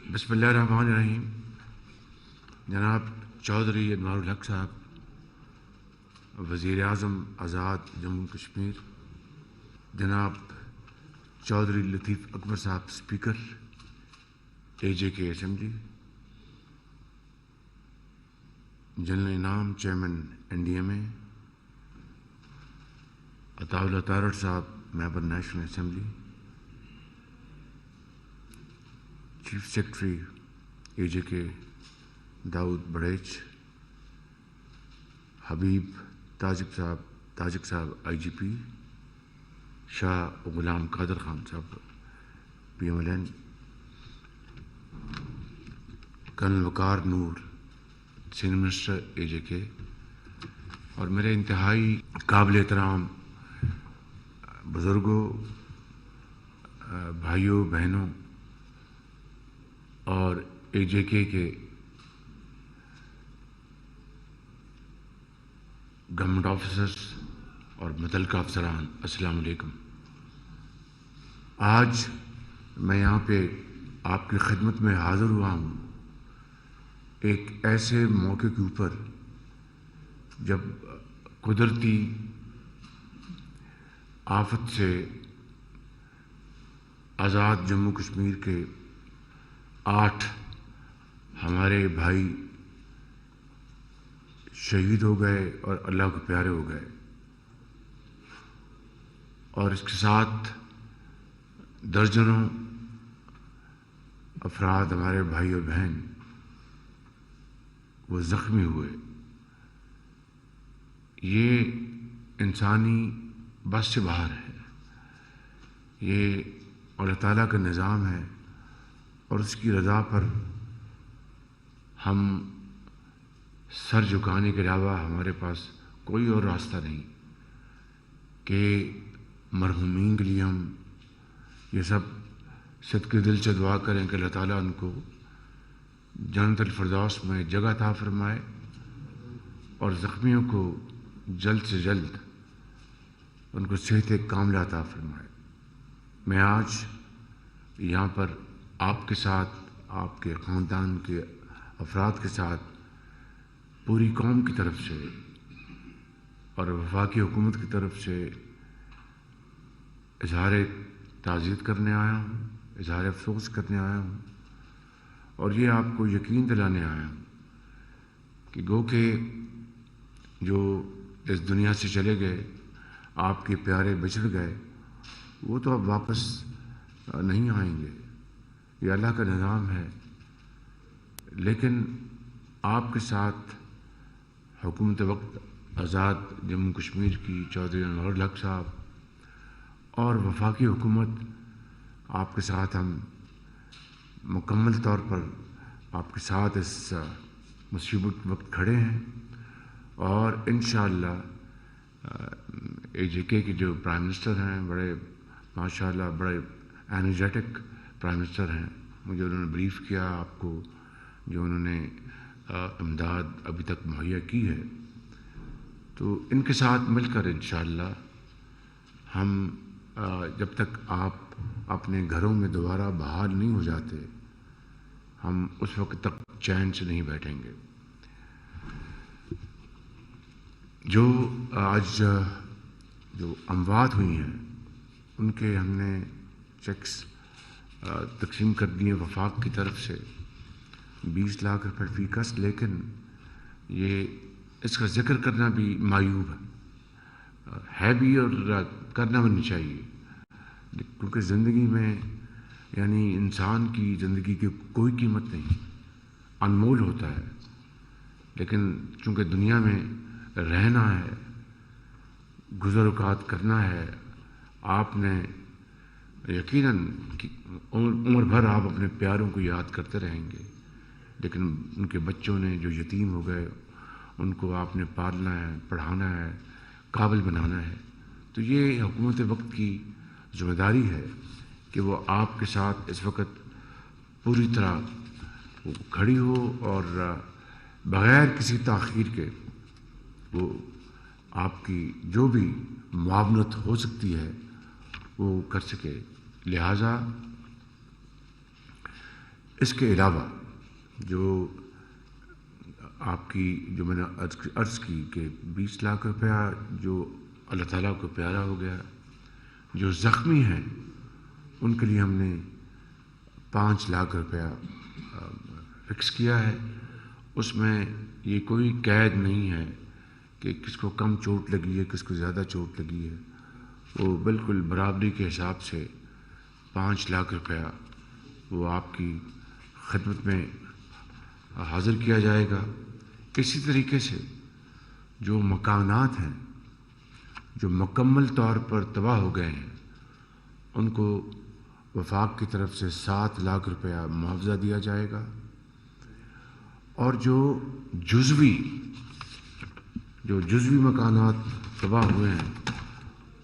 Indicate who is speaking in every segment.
Speaker 1: بسم اللہ الرحمن الرحیم. جناب چودھری انوار الحق صاحب وزیر اعظم آزاد جموں کشمیر، جناب چودھری لطیف اکبر صاحب اسپیکر اے جے کے اسمبلی، جنرل انعام چیئرمین این ڈی ایم اے، عطاء اللہ تارڑ صاحب ممبر نیشنل اسمبلی، چیف سیکرٹری اے جے کے داؤد بڑیچ، حبیب تاجک صاحب آئی جی پی، شاہ Ghulam Qadir Khan Sahib P M L N, colonel Waqar Noor senior minister A J K, اور میرے انتہائی قابل احترام بزرگوں، بھائیوں بہنوں اور اے جے کے گورنمنٹ آفیسرز اور متعلقہ افسران، السلام علیکم. آج میں یہاں پہ آپ کی خدمت میں حاضر ہوا ہوں ایک ایسے موقع کے اوپر جب قدرتی آفت سے آزاد جموں کشمیر کے 8 ہمارے بھائی شہید ہو گئے اور اللہ کے پیارے ہو گئے، اور اس کے ساتھ درجنوں افراد ہمارے بھائی اور بہن وہ زخمی ہوئے. یہ انسانی بس سے باہر ہے. یہ اللہ تعالیٰ کا نظام ہے اور اس کی رضا پر ہم سر جھکانے کے علاوہ ہمارے پاس کوئی اور راستہ نہیں کہ مرحومین کے لیے ہم یہ سب صدقے دل سے دعا کریں کہ اللہ تعالیٰ ان کو جنت الفردوس میں جگہ عطا فرمائے اور زخمیوں کو جلد سے جلد ان کو صحت کاملہ عطا فرمائے. میں آج یہاں پر آپ کے ساتھ، آپ کے خاندان کے افراد کے ساتھ پوری قوم کی طرف سے اور وفاقی حکومت کی طرف سے اظہار تعزیت کرنے آیا ہوں، اظہار افسوس کرنے آیا ہوں، اور یہ آپ کو یقین دلانے آیا ہوں کہ گو کہ جو اس دنیا سے چلے گئے، آپ کے پیارے بچڑ گئے، وہ تو اب واپس نہیں آئیں گے. یہ اللہ کا نظام ہے. لیکن آپ کے ساتھ حکومت وقت آزاد جموں کشمیر کی چودھری انوار الحق صاحب اور وفاقی حکومت، آپ کے ساتھ ہم مکمل طور پر آپ کے ساتھ اس مصیبت وقت کھڑے ہیں، اور انشاءاللہ اے جے کے جو پرائم منسٹر ہیں، بڑے ماشاءاللہ بڑے انرجیٹک پرائم منسٹر ہیں. مجھے انہوں نے بریف کیا آپ کو جو انہوں نے امداد ابھی تک مہیا کی ہے، تو ان کے ساتھ مل کر انشاءاللہ ہم جب تک آپ اپنے گھروں میں دوبارہ بحال نہیں ہو جاتے، ہم اس وقت تک چین سے نہیں بیٹھیں گے. جو آج جو اموات ہوئی ہیں ان کے ہم نے چیکس تقسیم کر دیے وفاق کی طرف سے 20 لاکھ روپے فی کس. لیکن یہ اس کا ذکر کرنا بھی معیوب ہے بھی اور کرنا بھی نہیں چاہیے، کیونکہ زندگی میں یعنی انسان کی زندگی کی کوئی قیمت نہیں، انمول ہوتا ہے. لیکن چونکہ دنیا میں رہنا ہے، گزر اوقات کرنا ہے، آپ نے یقیناً عمر بھر آپ اپنے پیاروں کو یاد کرتے رہیں گے، لیکن ان کے بچوں نے جو یتیم ہو گئے ان کو آپ نے پالنا ہے، پڑھانا ہے، قابل بنانا ہے. تو یہ حکومت وقت کی ذمہ داری ہے کہ وہ آپ کے ساتھ اس وقت پوری طرح کھڑی ہو اور بغیر کسی تاخیر کے وہ آپ کی جو بھی معاونت ہو سکتی ہے وہ کر سکے. لہٰذا اس کے علاوہ جو آپ کی جو میں نے عرض کی کہ 20 لاکھ روپیہ جو اللہ تعالیٰ کو پیارا ہو گیا، جو زخمی ہیں ان کے لیے ہم نے 5 لاکھ روپیہ فکس کیا ہے. اس میں یہ کوئی قید نہیں ہے کہ کس کو کم چوٹ لگی ہے کس کو زیادہ چوٹ لگی ہے، وہ بالکل برابری کے حساب سے 5 لاکھ روپیہ وہ آپ کی خدمت میں حاضر کیا جائے گا. اسی طریقے سے جو مکانات ہیں جو مکمل طور پر تباہ ہو گئے ہیں ان کو وفاق کی طرف سے 7 لاکھ روپیہ معاوضہ دیا جائے گا، اور جو جزوی مکانات تباہ ہوئے ہیں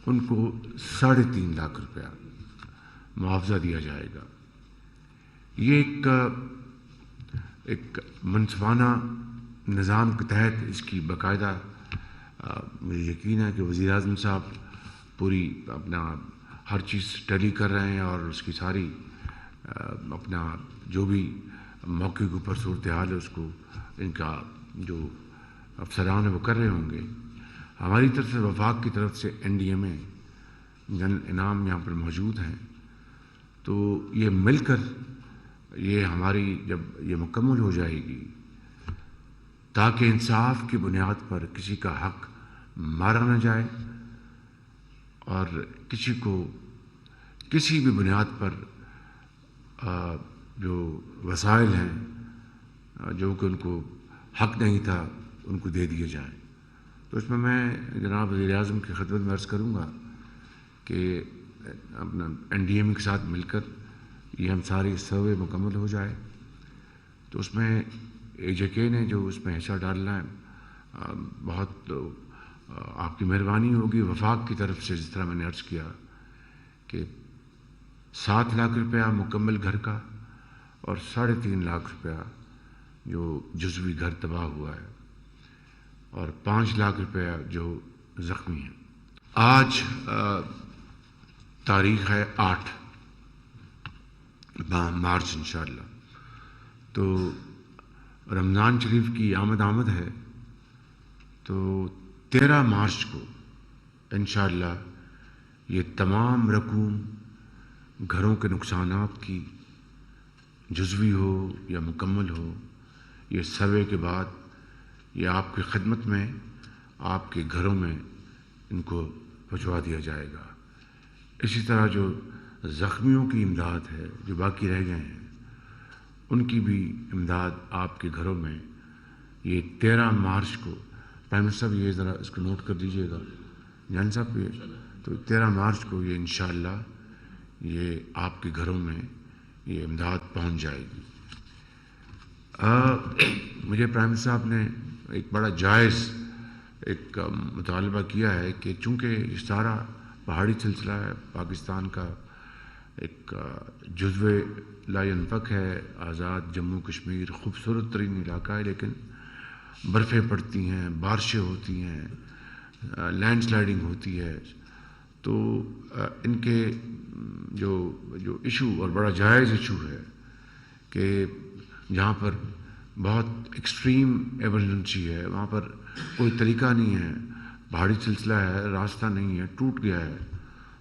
Speaker 1: ان کو 3.5 لاکھ روپیہ معاوضہ دیا جائے گا. یہ ایک منصفانہ نظام کے تحت اس کی باقاعدہ مجھے یقین ہے کہ وزیر اعظم صاحب پوری اپنا ہر چیز ٹیلی کر رہے ہیں اور اس کی ساری اپنا جو بھی موقع کے اوپر صورتحال ہے اس کو ان کا جو افسران ہیں وہ کر رہے ہوں گے. ہماری طرف سے وفاق کی طرف سے NDMA جن انعام یہاں پر موجود ہیں، تو یہ مل کر یہ ہماری جب یہ مکمل ہو جائے گی تاکہ انصاف کی بنیاد پر کسی کا حق مارا نہ جائے اور کسی کو کسی بھی بنیاد پر جو وسائل ہیں جو کہ ان کو حق نہیں تھا ان کو دے دیے جائیں. تو اس میں جناب وزیر اعظم کی خدمت میں عرض کروں گا کہ اپنا NDMA کے ساتھ مل کر یہ ہم ساری سروے مکمل ہو جائے. تو اس میں AJK نے جو اس میں حصہ ڈالنا ہے بہت آپ کی مہربانی ہوگی. وفاق کی طرف سے جس طرح میں نے عرض کیا کہ 7 لاکھ روپیہ مکمل گھر کا اور 3.5 لاکھ روپیہ جو جزوی گھر تباہ ہوا ہے اور 5 لاکھ روپیہ جو زخمی ہیں. آج تاریخ ہے 8 مارچ انشاءاللہ. تو رمضان شریف کی آمد ہے. تو 13 مارچ کو انشاءاللہ یہ تمام رقوم گھروں کے نقصانات کی جزوی ہو یا مکمل ہو، یہ سروے کے بعد یہ آپ کی خدمت میں آپ کے گھروں میں ان کو پہنچوا دیا جائے گا. اسی طرح جو زخمیوں کی امداد ہے جو باقی رہ گئے ہیں ان کی بھی امداد آپ کے گھروں میں یہ 13 مارچ کو. پرائم منسٹر صاحب یہ ذرا اس کو نوٹ کر دیجیے گا جان صاحب. یہ تو 13 مارچ کو یہ انشاءاللہ یہ آپ کے گھروں میں یہ امداد پہنچ جائے گی. مجھے پرائم منسٹر صاحب نے ایک بڑا جائز ایک مطالبہ کیا ہے کہ چونکہ یہ سارا پہاڑی سلسلہ ہے پاکستان کا ایک جزو لا ينفک ہے، آزاد جموں کشمیر خوبصورت ترین علاقہ ہے، لیکن برفیں پڑتی ہیں، بارشیں ہوتی ہیں، لینڈ سلائڈنگ ہوتی ہے. تو ان کے جو ایشو اور بڑا جائز ایشو ہے کہ جہاں پر بہت ایکسٹریم ایمرجنسی ہے وہاں پر کوئی طریقہ نہیں ہے، پہاڑی سلسلہ ہے، راستہ نہیں ہے، ٹوٹ گیا ہے،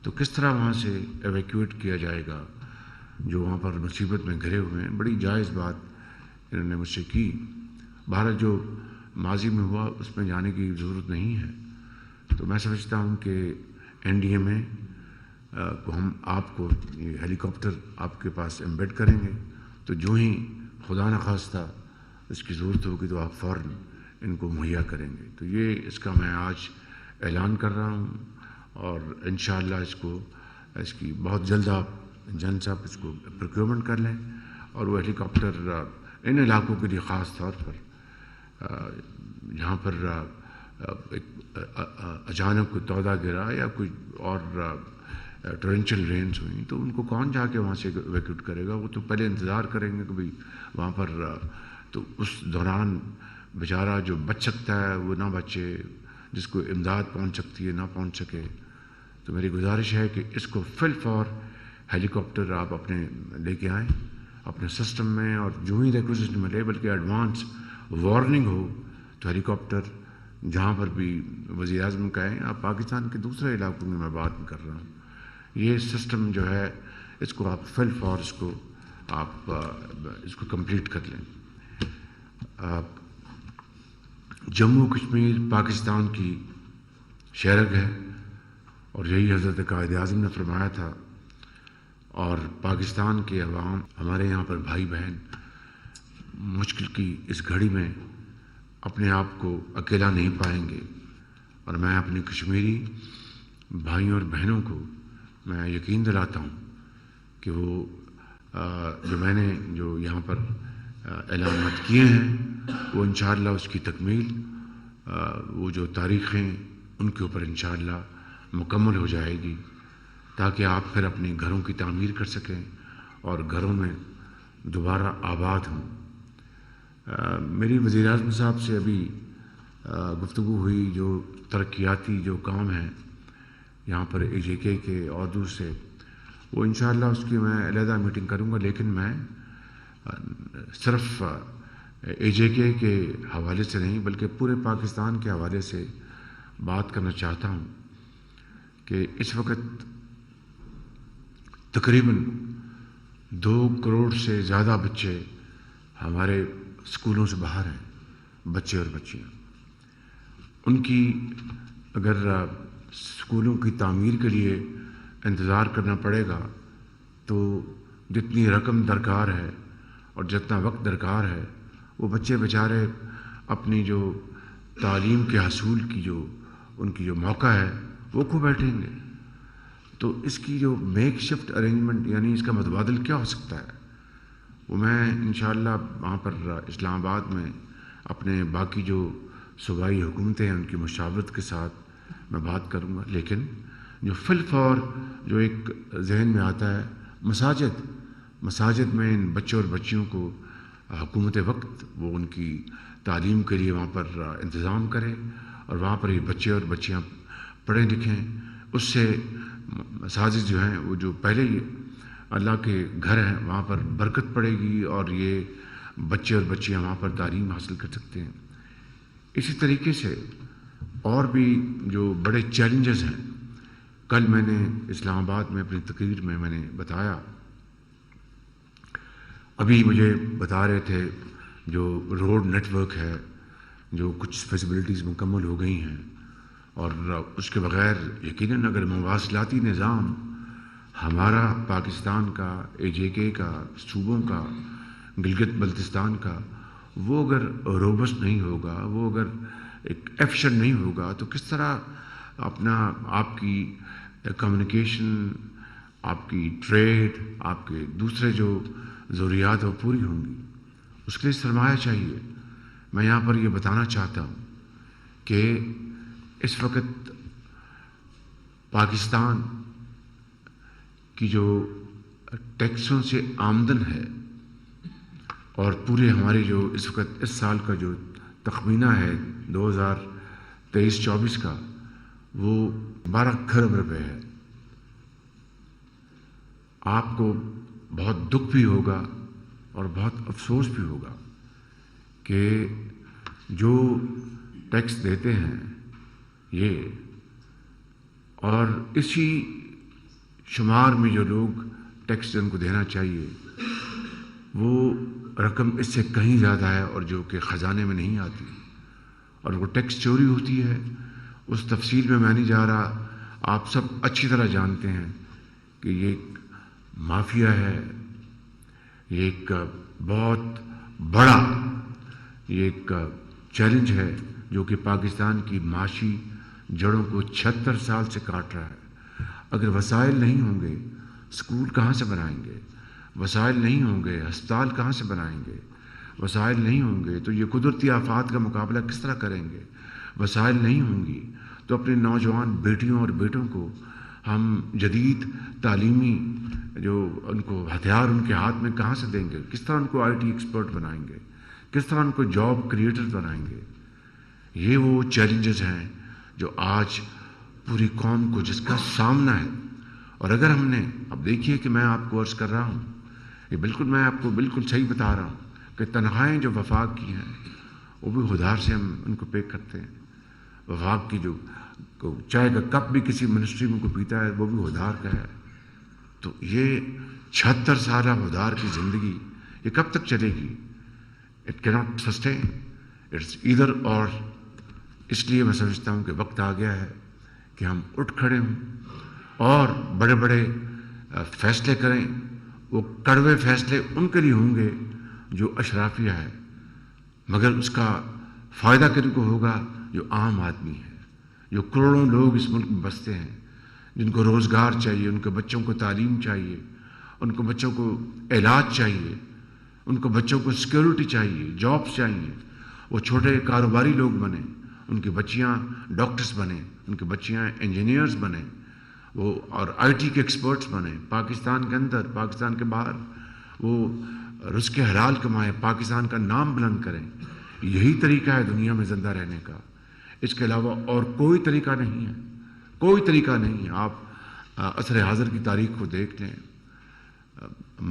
Speaker 1: تو کس طرح وہاں سے ایویکویٹ کیا جائے گا جو وہاں پر مصیبت میں گھرے ہوئے ہیں. بڑی جائز بات انہوں نے مجھ سے کی. بھارت جو ماضی میں ہوا اس میں جانے کی ضرورت نہیں ہے. تو میں سمجھتا ہوں کہ NDMA کو ہم آپ کو یہ ہیلی کاپٹر آپ کے پاس ایمبیڈ کریں گے. تو جو ہی خدا نخواستہ اس کی ضرورت ہوگی تو آپ فوراً ان کو مہیا کریں گے. تو یہ اس کا میں آج اعلان کر رہا ہوں اور انشاءاللہ اس کی بہت جلد آپ جن صاحب اس کو پروکیورمنٹ کر لیں اور وہ ہیلی کاپٹر ان علاقوں کے لیے خاص طور پر جہاں پر ایک اچانک کوئی تودہ گرا یا کوئی اور ٹورنچل رینز ہوئیں تو ان کو کون جا کے وہاں سے ایویکیوٹ کرے گا. وہ تو پہلے انتظار کریں گے کہ بھئی وہاں پر تو اس دوران بیچارہ جو بچ سکتا ہے وہ نہ بچے، جس کو امداد پہنچ سکتی ہے نہ پہنچ سکے. تو میری گزارش ہے کہ اس کو فل فور ہیلی کاپٹر آپ اپنے لے کے آئیں اپنے سسٹم میں، اور جو ہی ریکوزیشن ملے بلکہ ایڈوانس وارننگ ہو تو ہیلی کاپٹر جہاں پر بھی وزیر اعظم کا ہے، آپ پاکستان کے دوسرے علاقوں میں بات کر رہا ہوں، یہ سسٹم جو ہے اس کو آپ فل فورس کو آپ اس کو کمپلیٹ کر لیں۔ جموں کشمیر پاکستان کی شہرگ ہے، اور یہی حضرت قائد اعظم نے فرمایا تھا، اور پاکستان کے عوام ہمارے یہاں پر بھائی بہن مشکل کی اس گھڑی میں اپنے آپ کو اکیلا نہیں پائیں گے، اور میں اپنے کشمیری بھائیوں اور بہنوں کو میں یقین دلاتا ہوں کہ وہ جو میں نے جو یہاں پر اعلانات کیے ہیں وہ انشاءاللہ اس کی تکمیل وہ جو تاریخیں ان کے اوپر انشاءاللہ مکمل ہو جائے گی، تاکہ آپ پھر اپنے گھروں کی تعمیر کر سکیں اور گھروں میں دوبارہ آباد ہوں۔ میری وزیر اعظم صاحب سے ابھی گفتگو ہوئی، جو ترقیاتی جو کام ہیں یہاں پر اے جے کے اور دوسرے، وہ انشاءاللہ اس کی میں علیحدہ میٹنگ کروں گا، لیکن میں صرف اے جے کے حوالے سے نہیں بلکہ پورے پاکستان کے حوالے سے بات کرنا چاہتا ہوں کہ اس وقت تقریباً 2 کروڑ سے زیادہ بچے ہمارے اسکولوں سے باہر ہیں، بچے اور بچیاں۔ ان کی اگر اسکولوں کی تعمیر کے لیے انتظار کرنا پڑے گا تو جتنی رقم درکار ہے اور جتنا وقت درکار ہے، وہ بچے بیچارے اپنی جو تعلیم کے حصول کی جو ان کی جو موقع ہے وہ کھو بیٹھیں گے۔ تو اس کی جو میک شفٹ ارینجمنٹ، یعنی اس کا متبادل کیا ہو سکتا ہے، وہ میں انشاءاللہ وہاں پر اسلام آباد میں اپنے باقی جو صوبائی حکومتیں ہیں ان کی مشاورت کے ساتھ میں بات کروں گا۔ لیکن جو فل فور جو ایک ذہن میں آتا ہے، مساجد میں ان بچوں اور بچیوں کو حکومت وقت وہ ان کی تعلیم کے لیے وہاں پر انتظام کرے، اور وہاں پر یہ بچے اور بچیاں پڑھیں لکھیں۔ اس سے مساجد جو ہیں وہ جو پہلے ہی اللہ کے گھر ہیں وہاں پر برکت پڑے گی، اور یہ بچے اور بچیاں وہاں پر تعلیم حاصل کر سکتے ہیں۔ اسی طریقے سے اور بھی جو بڑے چیلنجز ہیں، کل میں نے اسلام آباد میں اپنی تقریر میں نے بتایا، ابھی مجھے بتا رہے تھے جو روڈ نیٹ ورک ہے، جو کچھ فیسیبلٹیز مکمل ہو گئی ہیں، اور اس کے بغیر یقیناً اگر مواصلاتی نظام ہمارا پاکستان کا، اے جے کے کا، صوبوں کا، گلگت بلتستان کا، وہ اگر روبسٹ نہیں ہوگا، وہ اگر ایک ایفیشنٹ نہیں ہوگا، تو کس طرح آپ کی کمیونیکیشن، آپ کی ٹریڈ، آپ کے دوسرے جو ضروریات وہ پوری ہوں گی؟ اس کے لیے سرمایہ چاہیے۔ میں یہاں پر یہ بتانا چاہتا ہوں کہ اس وقت پاکستان کی جو ٹیکسوں سے آمدن ہے، اور پورے ہمارے جو اس وقت اس سال کا جو تخمینہ ہے 2023-24 کا، وہ 12 کھرب روپے ہے۔ آپ کو بہت دکھ بھی ہوگا اور بہت افسوس بھی ہوگا کہ جو ٹیکس دیتے ہیں یہ، اور اسی شمار میں جو لوگ ٹیکس جن کو دینا چاہیے وہ رقم اس سے کہیں زیادہ ہے، اور جو کہ خزانے میں نہیں آتی، اور وہ ٹیکس چوری ہوتی ہے۔ اس تفصیل میں نہیں جا رہا، آپ سب اچھی طرح جانتے ہیں کہ یہ ایک مافیا ہے، یہ ایک بہت بڑا یہ ایک چیلنج ہے جو کہ پاکستان کی معاشی جڑوں کو 76 سال سے کاٹ رہا ہے۔ اگر وسائل نہیں ہوں گے، اسکول کہاں سے بنائیں گے؟ وسائل نہیں ہوں گے، ہسپتال کہاں سے بنائیں گے؟ وسائل نہیں ہوں گے تو یہ قدرتی آفات کا مقابلہ کس طرح کریں گے؟ وسائل نہیں ہوں گی تو اپنے نوجوان بیٹیوں اور بیٹوں کو ہم جدید تعلیمی جو ان کو ہتھیار ان کے ہاتھ میں کہاں سے دیں گے؟ کس طرح ان کو آئی ٹی ایکسپرٹ بنائیں گے؟ کس طرح ان کو جاب کریٹر بنائیں گے؟ یہ وہ چیلنجز ہیں جو آج پوری قوم کو جس کا سامنا ہے۔ اور اگر ہم نے، اب دیکھیے کہ میں آپ کو عرض کر رہا ہوں، کہ بالکل میں آپ کو بالکل صحیح بتا رہا ہوں کہ تنخواہیں جو وفاق کی ہیں وہ بھی ادھار سے ہم ان کو پے کرتے ہیں. وفاق کی جو چائے کا کپ بھی کسی منسٹری میں کو پیتا ہے وہ بھی ادھار کا ہے. تو یہ 76 سالہ ادھار کی زندگی یہ کب تک چلے گی؟ اٹ کی ناٹ سسٹین، اٹس ایدر اور. اس لیے میں سمجھتا ہوں کہ وقت آ گیا ہے کہ ہم اٹھ کھڑے ہوں اور بڑے بڑے فیصلے کریں. وہ کڑوے فیصلے ان کے لیے ہوں گے جو اشرافیہ ہے، مگر اس کا فائدہ کن کو ہوگا؟ جو عام آدمی ہے، جو کروڑوں لوگ اس ملک میں بستے ہیں، جن کو روزگار چاہیے، ان کے بچوں کو تعلیم چاہیے، ان کو بچوں کو علاج چاہیے، ان کو بچوں کو سیکیورٹی چاہیے، جابس چاہیے. وہ چھوٹے کاروباری لوگ بنے، ان کی بچیاں ڈاکٹرز بنے، ان کی بچیاں انجینئرز بنے، وہ اور آئی ٹی کے ایکسپرٹس بنے. پاکستان کے اندر، پاکستان کے باہر وہ رزق حلال کمائیں، پاکستان کا نام بلند کریں. یہی طریقہ ہے دنیا میں زندہ رہنے کا. اس کے علاوہ اور کوئی طریقہ نہیں ہے، کوئی طریقہ نہیں ہے. آپ عصر حاضر کی تاریخ کو دیکھ لیں،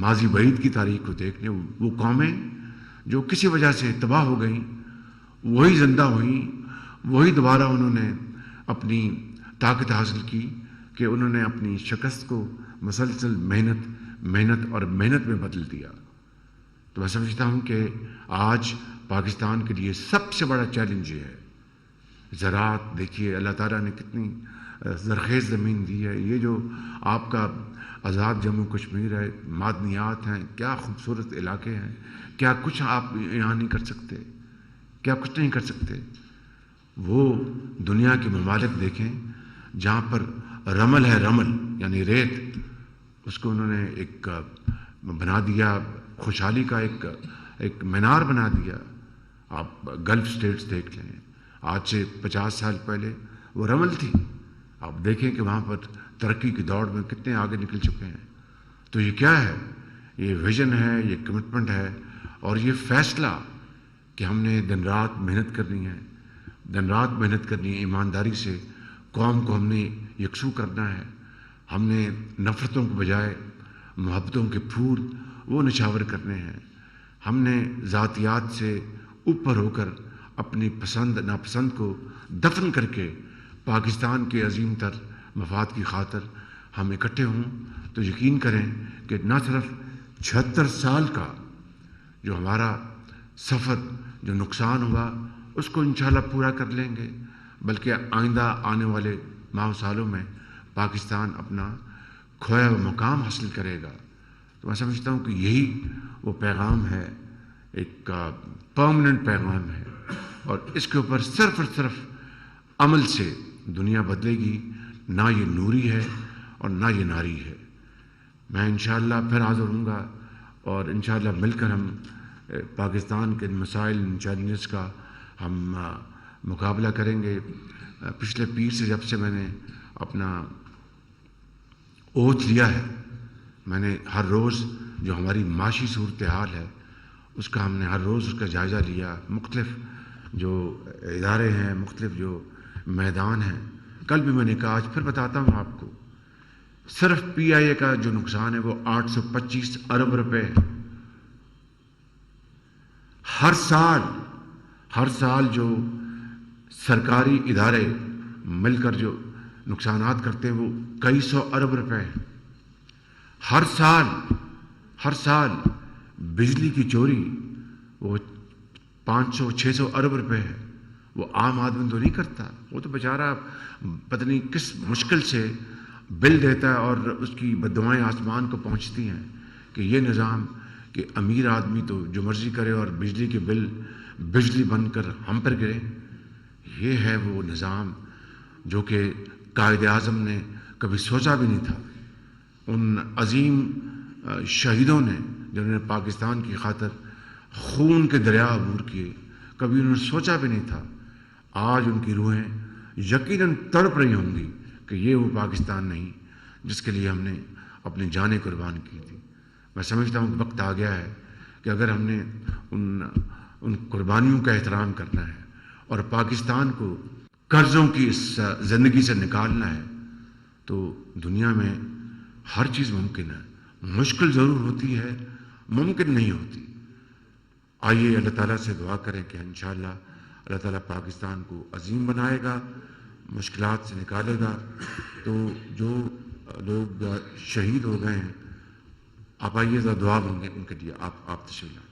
Speaker 1: ماضی بعید کی تاریخ کو دیکھ لیں. وہ قومیں جو کسی وجہ سے تباہ ہو گئیں وہی زندہ ہوئیں، وہی دوبارہ انہوں نے اپنی طاقت حاصل کی کہ انہوں نے اپنی شکست کو مسلسل محنت اور محنت میں بدل دیا. تو میں سمجھتا ہوں کہ آج پاکستان کے لیے سب سے بڑا چیلنج یہ ہے. زراعت دیکھیے اللہ تعالیٰ نے کتنی زرخیز زمین دی ہے. یہ جو آپ کا آزاد جموں کشمیر ہے، معدنیات ہیں، کیا خوبصورت علاقے ہیں. کیا کچھ آپ یہاں نہیں کر سکتے؟ کیا کچھ نہیں کر سکتے؟ وہ دنیا کے ممالک دیکھیں جہاں پر رمل ہے، رمل یعنی ریت، اس کو انہوں نے ایک بنا دیا، خوشحالی کا ایک مینار بنا دیا. آپ گلف سٹیٹس دیکھ لیں، آج سے 50 سال پہلے وہ رمل تھی. آپ دیکھیں کہ وہاں پر ترقی کی دوڑ میں کتنے آگے نکل چکے ہیں. تو یہ کیا ہے؟ یہ ویژن ہے، یہ کمٹمنٹ ہے، اور یہ فیصلہ کہ ہم نے دن رات محنت کرنی ہے، دن رات محنت کرنی ہے ایمانداری سے. قوم کو ہم نے یکسو کرنا ہے. ہم نے نفرتوں کے بجائے محبتوں کے پھول وہ نچھاور کرنے ہیں. ہم نے ذاتیات سے اوپر ہو کر اپنی پسند ناپسند کو دفن کر کے پاکستان کے عظیم تر مفاد کی خاطر ہم اکٹھے ہوں. تو یقین کریں کہ نہ صرف 76 سال کا جو ہمارا سفر جو نقصان ہوا اس کو انشاءاللہ پورا کر لیں گے، بلکہ آئندہ آنے والے ماہ و سالوں میں پاکستان اپنا کھویا ہوا مقام حاصل کرے گا. تو میں سمجھتا ہوں کہ یہی وہ پیغام ہے، ایک پرماننٹ پیغام ہے، اور اس کے اوپر صرف اور صرف عمل سے دنیا بدلے گی. نہ یہ نوری ہے اور نہ یہ ناری ہے. میں انشاءاللہ پھر حاضر ہوں گا اور انشاءاللہ مل کر ہم پاکستان کے مسائل، چیلنجز کا ہم مقابلہ کریں گے. پچھلے پیر سے جب سے میں نے اپنا اوتھ لیا ہے، میں نے ہر روز جو ہماری معاشی صورتحال ہے اس کا ہم نے ہر روز اس کا جائزہ لیا. مختلف جو ادارے ہیں، مختلف جو میدان ہیں. کل بھی میں نے کہا، آج پھر بتاتا ہوں آپ کو، صرف پی آئی اے کا جو نقصان ہے وہ 825 ارب روپے ہے. ہر سال جو سرکاری ادارے مل کر جو نقصانات کرتے ہیں وہ کئی سو ارب روپے ہیں. ہر سال بجلی کی چوری وہ 500-600 ارب روپے ہے. وہ عام آدمی تو نہیں کرتا، وہ تو بیچارہ پتہ نہیں کس مشکل سے بل دیتا ہے اور اس کی بددعائیں آسمان کو پہنچتی ہیں کہ یہ نظام کہ امیر آدمی تو جو مرضی کرے اور بجلی کے بل بجلی بن کر ہم پر گرے. یہ ہے وہ نظام جو کہ قائد اعظم نے کبھی سوچا بھی نہیں تھا. ان عظیم شہیدوں نے جنہوں نے پاکستان کی خاطر خون کے دریا عبور کیے، کبھی انہوں نے سوچا بھی نہیں تھا. آج ان کی روحیں یقیناً تڑپ رہی ہوں گی کہ یہ وہ پاکستان نہیں جس کے لیے ہم نے اپنی جانیں قربان کی تھی. میں سمجھتا ہوں کہ وقت آ گیا ہے کہ اگر ہم نے ان قربانیوں کا احترام کرنا ہے اور پاکستان کو قرضوں کی اس زندگی سے نکالنا ہے تو دنیا میں ہر چیز ممکن ہے. مشکل ضرور ہوتی ہے ممکن نہیں ہوتی. آئیے اللہ تعالیٰ سے دعا کریں کہ انشاءاللہ اللہ تعالیٰ پاکستان کو عظیم بنائے گا, مشکلات سے نکالے گا. تو جو لوگ شہید ہو گئے ہیں, آپ آئیے ذرا دعا مانگیں ان کے لیے. آپ تشریف لائیں.